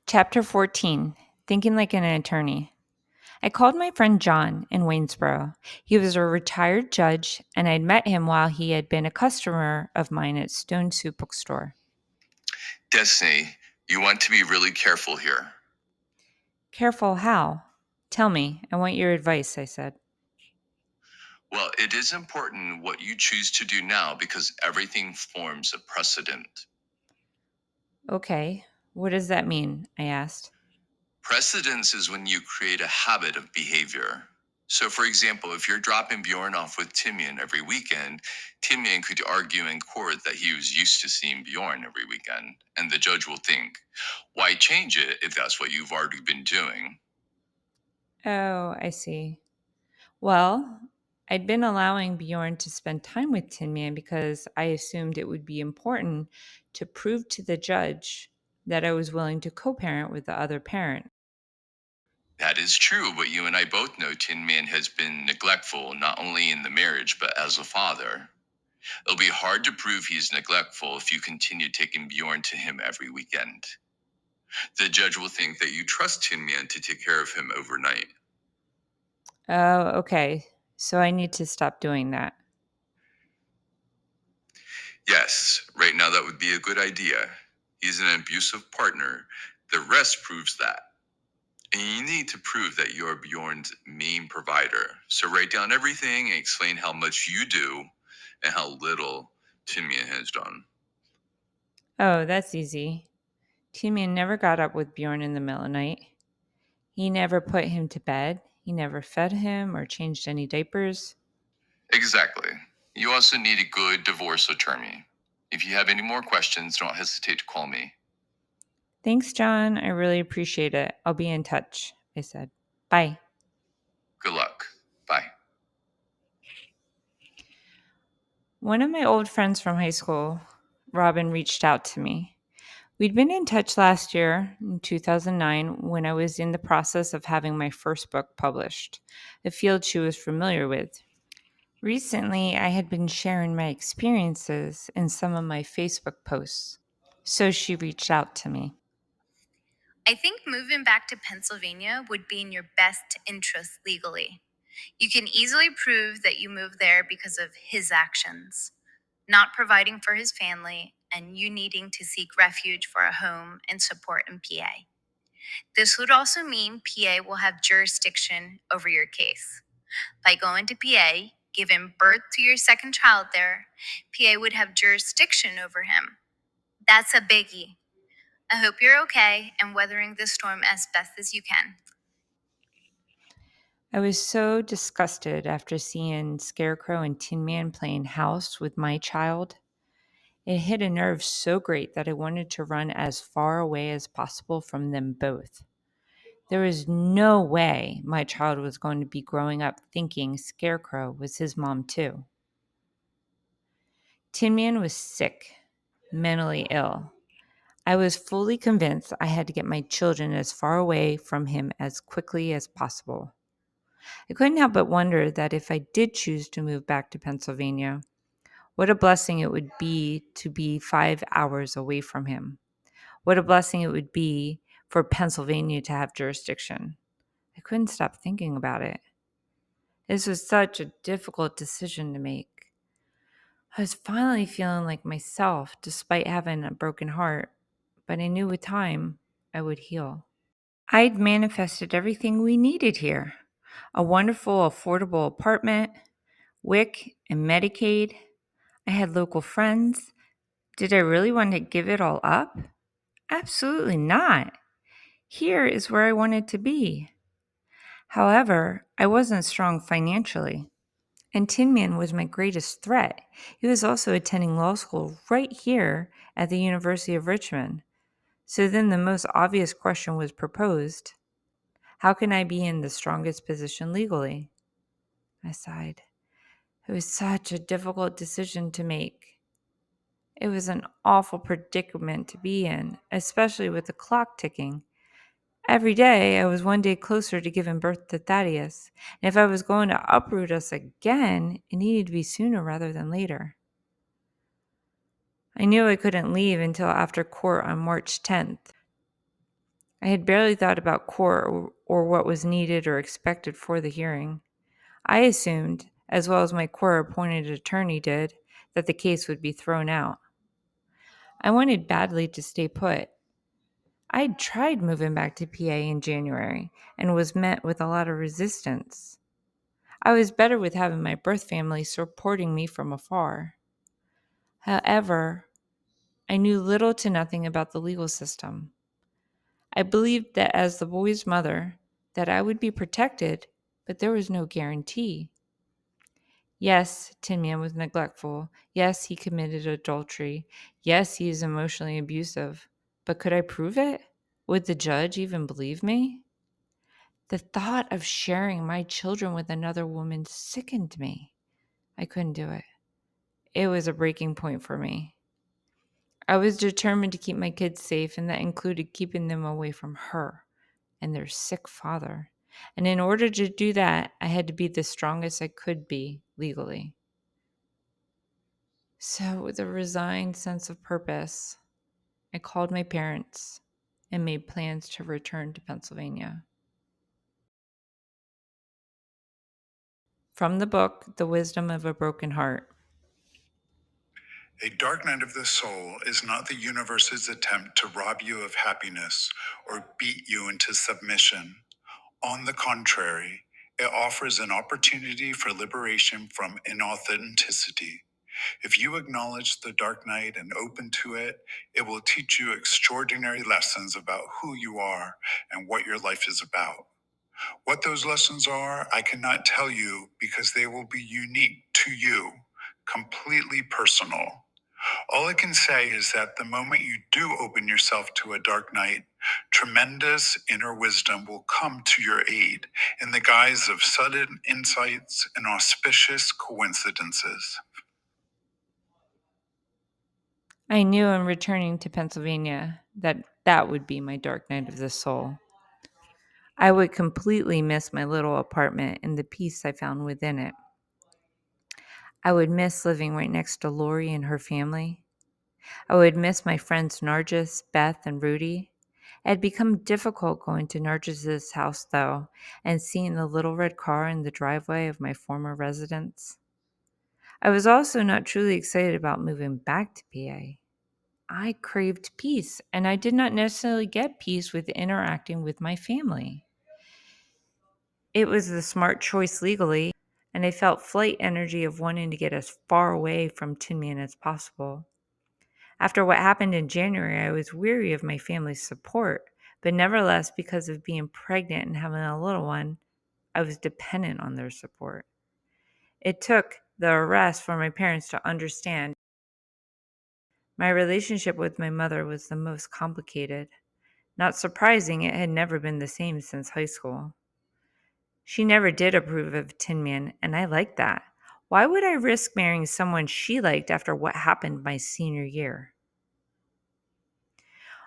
Chapter 14 Thinking Like an Attorney. I called my friend John in Waynesboro. He was a retired judge, and I'd met him while he had been a customer of mine at Stone Soup Bookstore. Destiny, you want to be really careful here. Careful how? Tell me, I want your advice, I said. Well, it is important what you choose to do now because everything forms a precedent. Okay, what does that mean? I asked. Precedence is when you create a habit of behavior. So, for example, if you're dropping Bjorn off with Timian every weekend, Timian could argue in court that he was used to seeing Bjorn every weekend, and the judge will think, why change it if that's what you've already been doing? Oh, I see. Well, I'd been allowing Bjorn to spend time with Tin Man because I assumed it would be important to prove to the judge that I was willing to co parent with the other parent. That is true, but you and I both know Tin Man has been neglectful not only in the marriage but as a father. It'll be hard to prove he's neglectful if you continue taking Bjorn to him every weekend. The judge will think that you trust Tin Man to take care of him overnight. Oh, okay. So I need to stop doing that. Yes, right now that would be a good idea. He's an abusive partner. The rest proves that. And you need to prove that you're Bjorn's main provider. So write down everything and explain how much you do and how little Timian has done. Oh, that's easy. Tin never got up with Bjorn in the middle of the night. He never put him to bed. He never fed him or changed any diapers. Exactly. You also need a good divorce attorney. If you have any more questions, don't hesitate to call me. Thanks, John. I really appreciate it. I'll be in touch, I said. Bye. Good luck. Bye. One of my old friends from high school, Robin, reached out to me. We'd been in touch last year, in 2009, when I was in the process of having my first book published, a field she was familiar with. Recently, I had been sharing my experiences in some of my Facebook posts, so she reached out to me. I think moving back to Pennsylvania would be in your best interest legally. You can easily prove that you moved there because of his actions, not providing for his family, and you needing to seek refuge for a home and support in PA. This would also mean PA will have jurisdiction over your case. By going to PA, giving birth to your second child there, PA would have jurisdiction over him. That's a biggie. I hope you're okay and weathering this storm as best as you can. I was so disgusted after seeing Scarecrow and Tin Man playing house with my child. It hit a nerve so great that I wanted to run as far away as possible from them both. There was no way my child was going to be growing up thinking Scarecrow was his mom, too. Tin Man was sick, mentally ill. I was fully convinced I had to get my children as far away from him as quickly as possible. I couldn't help but wonder that if I did choose to move back to Pennsylvania, what a blessing it would be to be 5 hours away from him. What a blessing it would be for Pennsylvania to have jurisdiction. I couldn't stop thinking about it. This was such a difficult decision to make. I was finally feeling like myself despite having a broken heart, but I knew with time I would heal. I'd manifested everything we needed here: a wonderful, affordable apartment, WIC and Medicaid. I had local friends. Did I really want to give it all up? Absolutely not. Here is where I wanted to be. However, I wasn't strong financially, and Tin Man was my greatest threat. He was also attending law school right here at the University of Richmond. So then the most obvious question was proposed: how can I be in the strongest position legally? I sighed. It was such a difficult decision to make. It was an awful predicament to be in, especially with the clock ticking. Every day, I was one day closer to giving birth to Thaddeus, and if I was going to uproot us again, it needed to be sooner rather than later. I knew I couldn't leave until after court on March 10th. I had barely thought about court or what was needed or expected for the hearing. I assumed, as well as my court appointed attorney did, that the case would be thrown out. I wanted badly to stay put. I'd tried moving back to PA in January and was met with a lot of resistance. I was better with having my birth family supporting me from afar. However, I knew little to nothing about the legal system. I believed that as the boy's mother, that I would be protected, but there was no guarantee. Yes, Tin Man was neglectful. Yes, he committed adultery. Yes, he is emotionally abusive. But could I prove it? Would the judge even believe me? The thought of sharing my children with another woman sickened me. I couldn't do it. It was a breaking point for me. I was determined to keep my kids safe, and that included keeping them away from her and their sick father. And in order to do that, I had to be the strongest I could be legally. So, with a resigned sense of purpose, I called my parents and made plans to return to Pennsylvania. From the book, The Wisdom of a Broken Heart. A dark night of the soul is not the universe's attempt to rob you of happiness or beat you into submission. On the contrary, it offers an opportunity for liberation from inauthenticity. If you acknowledge the dark night and open to it, it will teach you extraordinary lessons about who you are and what your life is about. What those lessons are, I cannot tell you because they will be unique to you, completely personal. All I can say is that the moment you do open yourself to a dark night, tremendous inner wisdom will come to your aid in the guise of sudden insights and auspicious coincidences. I knew in returning to Pennsylvania that that would be my dark night of the soul. I would completely miss my little apartment and the peace I found within it. I would miss living right next to Lori and her family. I would miss my friends Nargis, Beth, and Rudy. It had become difficult going to Nargis's house, though, and seeing the little red car in the driveway of my former residence. I was also not truly excited about moving back to PA. I craved peace, and I did not necessarily get peace with interacting with my family. It was the smart choice legally, and I felt flight energy of wanting to get as far away from Tin Man as possible. After what happened in January, I was weary of my family's support, but nevertheless, because of being pregnant and having a little one, I was dependent on their support. It took the arrest for my parents to understand my relationship with my mother was the most complicated. Not surprising, it had never been the same since high school. She never did approve of Tin Man, and I liked that. Why would I risk marrying someone she liked after what happened my senior year?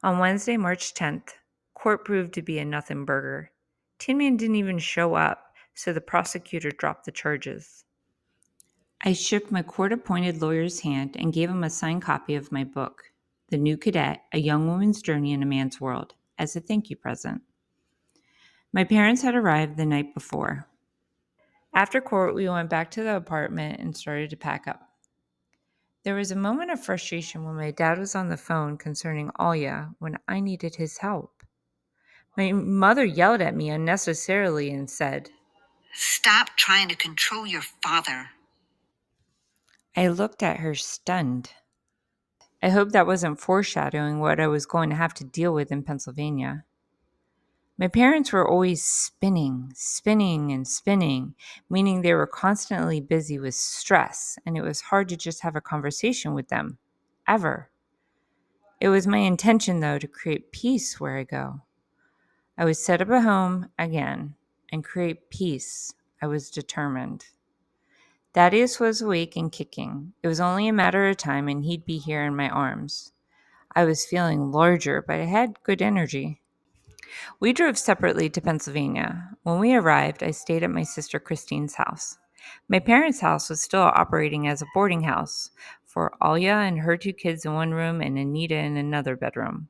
On Wednesday, March 10th, court proved to be a nothing burger. Tin Man didn't even show up, so the prosecutor dropped the charges. I shook my court appointed lawyer's hand and gave him a signed copy of my book, The New Cadet: A Young Woman's Journey in a Man's World, as a thank you present. My parents had arrived the night before. After court, we went back to the apartment and started to pack up. There was a moment of frustration when my dad was on the phone concerning Alya when I needed his help. My mother yelled at me unnecessarily and said, Stop trying to control your father. I looked at her stunned. I hoped that wasn't foreshadowing what I was going to have to deal with in Pennsylvania. My parents were always spinning, spinning, and spinning, meaning they were constantly busy with stress, and it was hard to just have a conversation with them, ever. It was my intention, though, to create peace where I go. I would set up a home again and create peace. I was determined. Thaddeus was awake and kicking. It was only a matter of time, and he'd be here in my arms. I was feeling larger, but I had good energy. We drove separately to Pennsylvania. When we arrived, I stayed at my sister Christine's house. My parents' house was still operating as a boarding house for Alya and her two kids in one room and Anita in another bedroom.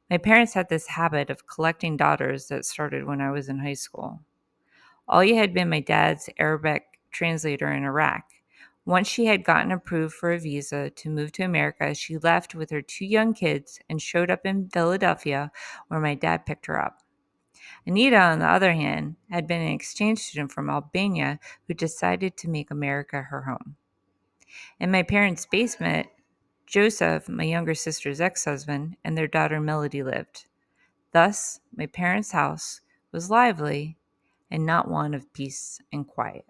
My parents had this habit of collecting daughters that started when I was in high school. Alia had been my dad's Arabic translator in Iraq. Once she had gotten approved for a visa to move to America, she left with her two young kids and showed up in Philadelphia where my dad picked her up. Anita, on the other hand, had been an exchange student from Albania who decided to make America her home. In my parents' basement, Joseph, my younger sister's ex husband, and their daughter Melody lived. Thus, my parents' house was lively and not one of peace and quiet.